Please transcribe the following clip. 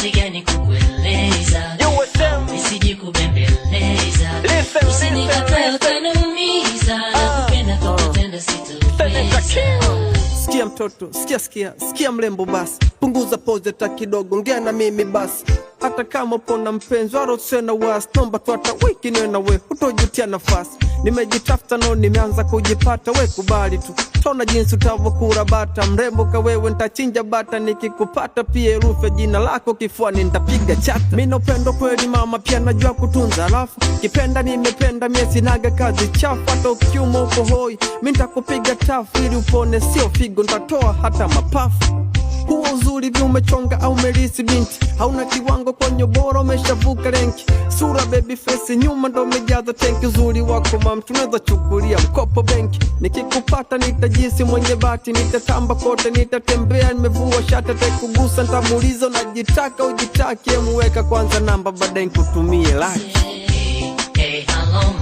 jinsi gani kukueleza, nisije kubembeleza, usinikatae utaniumiza, nakupenda kukutenda sitoweza. Sikia mtoto, sikia mlembo basi, punguza pose ta kidogo, ongea na mimi basi. Hata kama pona mpenzi waro sena wasi, nomba tu hata wiki niwe na we, utojutia nafasi. Nimejitafuta no nimeanza kujipata, we kubali tu, tona jinsi utavokura bata. Mrembo ka wewe nitachinja bata, nikikupata pia rufe jina lako kifuani nitapiga chata. Mimi upendo kweli mama, pia najua kutunza, alafu kipenda nimependa, mie sinaga kazi chafu. Hata ukiuma uko hoi, mimi nitakupiga tafu ili upone, sio figo nitatoa hata mapafu. Huo uzuri vi umechonga au melisi binti, hauna kiwango kwenye bora umeshavuka renki. Sura baby face nyuma ndo umejaza tenki, uzuri wako mam tunaweza chukulia mkopo benki. Nikikupata nitajisi mwenye bati, nitatamba kote nitatembea nimevua shati, takugusa nitamuuliza unajitaka ujitaki, muweka kwanza namba baadaye nikutumie laki. Hey, how long